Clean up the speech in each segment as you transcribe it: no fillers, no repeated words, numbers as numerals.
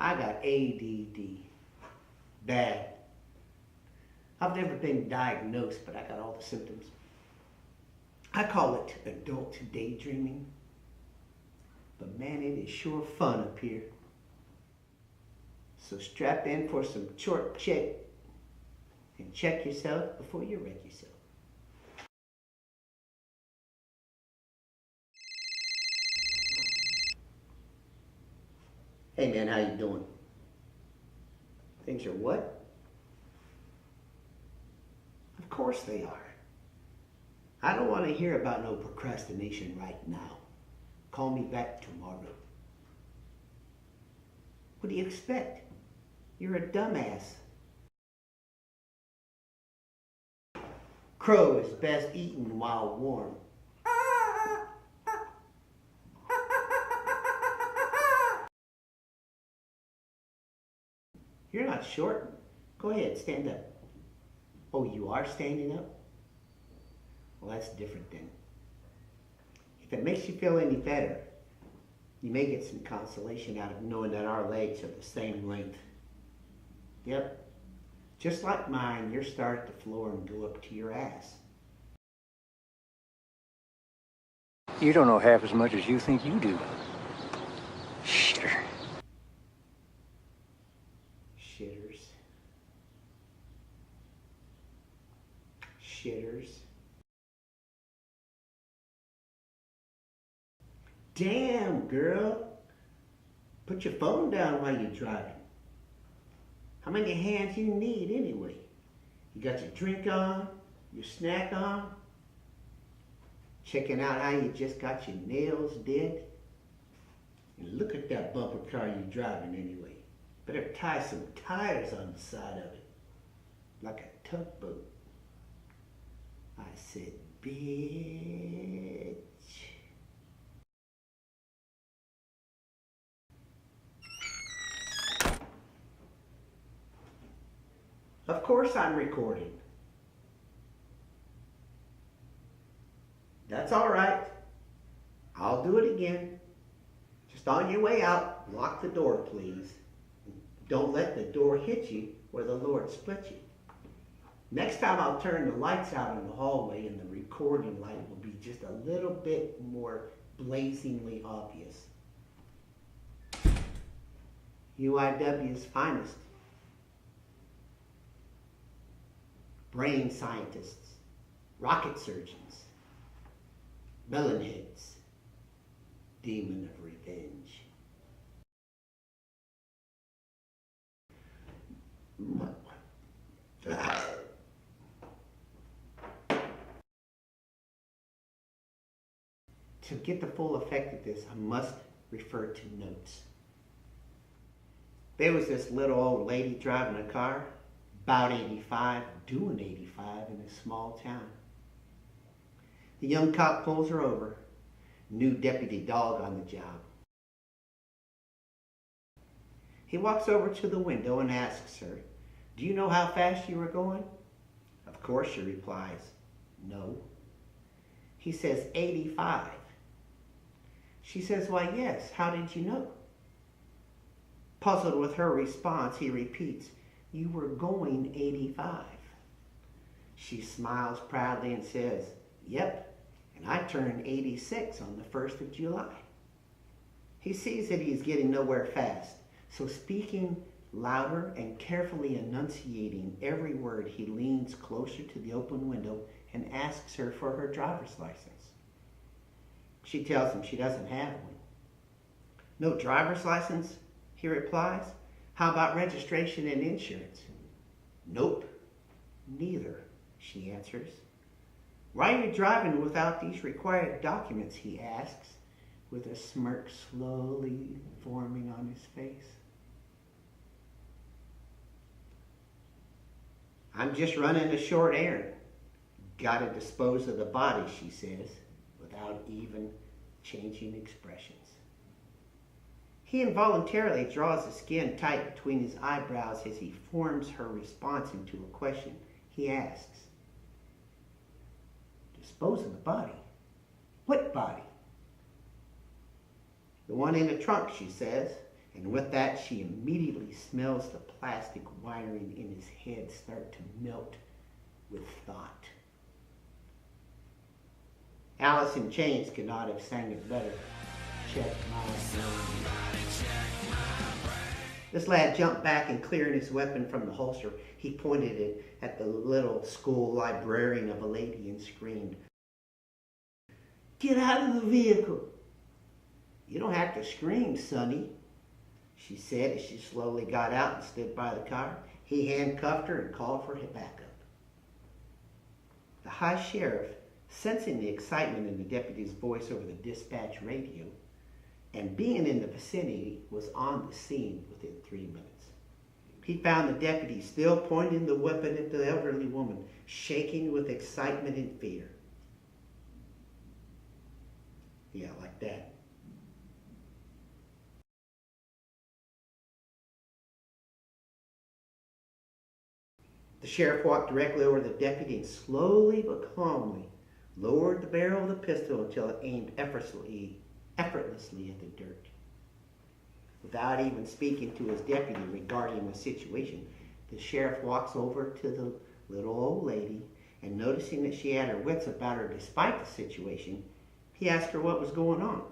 I got ADD. Bad. I've never been diagnosed, but I got all the symptoms. I call it adult daydreaming. But man, it is sure fun up here. So strap in for some short check and check yourself before you wreck yourself. Hey man, how you doing? Things are what? Of course they are. I don't want to hear about no procrastination right now. Call me back tomorrow. What do you expect? You're a dumbass. Crow is best eaten while warm. You're not short. Go ahead, stand up. Oh, you are standing up? Well, that's different then. If it makes you feel any better, you may get some consolation out of knowing that our legs are the same length. Yep. Just like mine, yours start at the floor and go up to your ass. You don't know half as much as you think you do. Shitter. Shitters. Shitters. Damn, girl. Put your phone down while you're driving. How many hands you need anyway? You got your drink on, your snack on, checking out how you just got your nails did. And look at that bumper car you're driving anyway. Better tie some tires on the side of it, like a tugboat. I said, bitch. Of course I'm recording. That's all right. I'll do it again. Just on your way out, lock the door, please. Don't let the door hit you or the Lord split you. Next time I'll turn the lights out in the hallway and the recording light will be just a little bit more blazingly obvious. UIW's finest. Brain scientists, rocket surgeons, melonheads, demon of revenge. To get the full effect of this, I must refer to notes. There was this little old lady driving a car, about 85, doing 85 in a small town. The young cop pulls her over, new deputy dog on the job. He walks over to the window and asks her, "Do you know how fast you were going?" Of course, she replies, "No." He says, 85. She says, "Why, yes, how did you know?" Puzzled with her response, he repeats, "You were going 85. She smiles proudly and says, "Yep, and I turned 86 on the 1st of July. He sees that he's getting nowhere fast, so speaking louder and carefully enunciating every word, he leans closer to the open window and asks her for her driver's license. She tells him she doesn't have one. "No driver's license?" he replies. "How about registration and insurance?" "Nope, neither," she answers. "Why are you driving without these required documents?" he asks, with a smirk slowly forming on his face. "I'm just running a short errand. Gotta dispose of the body," she says, without even changing expressions. He involuntarily draws the skin tight between his eyebrows as he forms her response into a question. He asks, "Dispose of the body? What body?" "The one in the trunk," she says. And with that, she immediately smells the plastic wiring in his head start to melt with thought. Alice in Chains could not have sang it better. Check my brain. This lad jumped back and clearing his weapon from the holster, he pointed it at the little school librarian of a lady and screamed, "Get out of the vehicle!" "You don't have to scream, Sonny," she said as she slowly got out and stood by the car. He handcuffed her and called for backup. The high sheriff, sensing the excitement in the deputy's voice over the dispatch radio, and being in the vicinity, was on the scene within 3 minutes. He found the deputy still pointing the weapon at the elderly woman, shaking with excitement and fear. Yeah, like that. The sheriff walked directly over the deputy and slowly but calmly lowered the barrel of the pistol until it aimed effortlessly at the dirt. Without even speaking to his deputy regarding the situation, the sheriff walks over to the little old lady, and noticing that she had her wits about her despite the situation, he asked her what was going on.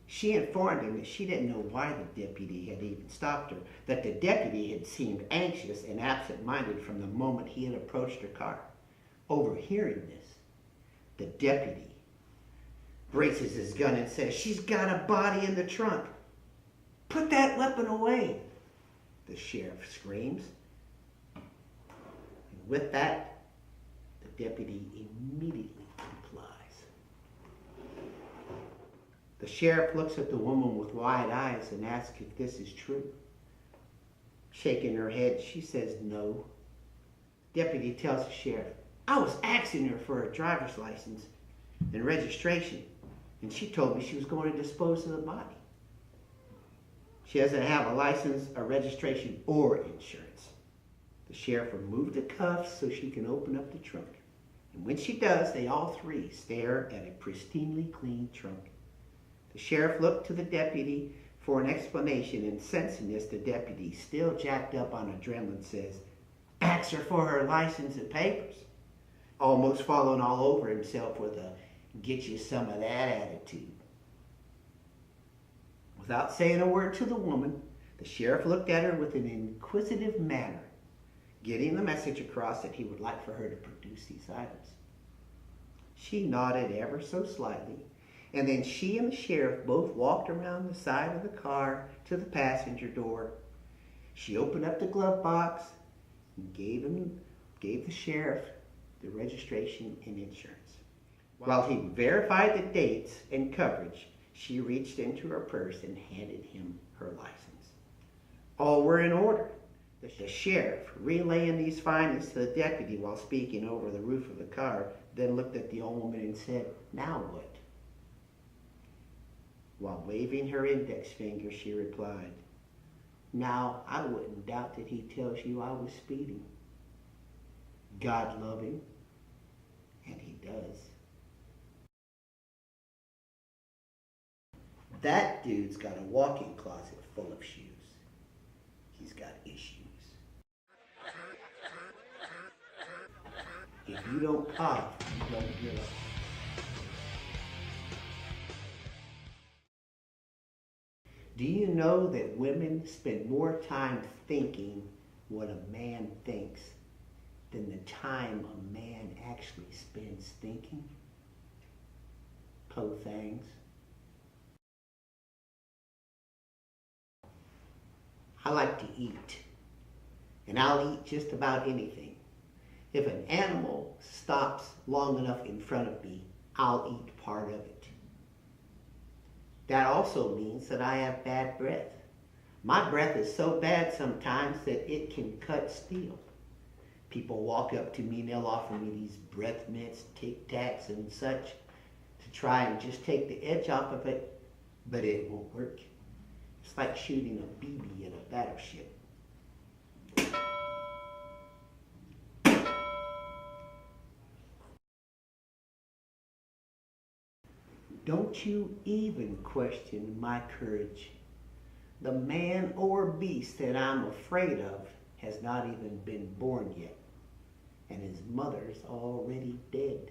She informed him that she didn't know why the deputy had even stopped her, that the deputy had seemed anxious and absent-minded from the moment he had approached her car. Overhearing this, the deputy braces his gun and says, "She's got a body in the trunk. Put that weapon away," the sheriff screams. And with that, the deputy immediately complies. The sheriff looks at the woman with wide eyes and asks if this is true. Shaking her head, she says no. Deputy tells the sheriff, "I was asking her for a driver's license and registration, and she told me she was going to dispose of the body. She doesn't have a license, a registration, or insurance." The sheriff removed the cuffs so she can open up the trunk. And when she does, they all three stare at a pristinely clean trunk. The sheriff looked to the deputy for an explanation, and sensing this, the deputy, still jacked up on adrenaline, says, "Ask her for her license and papers," almost falling all over himself with a "get you some of that" attitude. Without saying a word to the woman, the sheriff looked at her with an inquisitive manner, getting the message across that he would like for her to produce these items. She nodded ever so slightly, and then she and the sheriff both walked around the side of the car to the passenger door. She opened up the glove box and gave the sheriff the registration and insurance. While he verified the dates and coverage, she reached into her purse and handed him her license. All were in order. The sheriff, relaying these findings to the deputy while speaking over the roof of the car, then looked at the old woman and said, "Now what?" While waving her index finger, she replied, "Now I wouldn't doubt that he tells you I was speeding. God love him, and he does." That dude's got a walk-in closet full of shoes. He's got issues. If you don't cough, you don't get up. Do you know that women spend more time thinking what a man thinks than the time a man actually spends thinking? Po things. I like to eat, and I'll eat just about anything. If an animal stops long enough in front of me, I'll eat part of it. That also means that I have bad breath. My breath is so bad sometimes that it can cut steel. People walk up to me and they'll offer me these breath mints, Tic Tacs and such to try and just take the edge off of it, but it won't work. It's like shooting a BB in a battleship. Don't you even question my courage. The man or beast that I'm afraid of has not even been born yet, and his mother's already dead.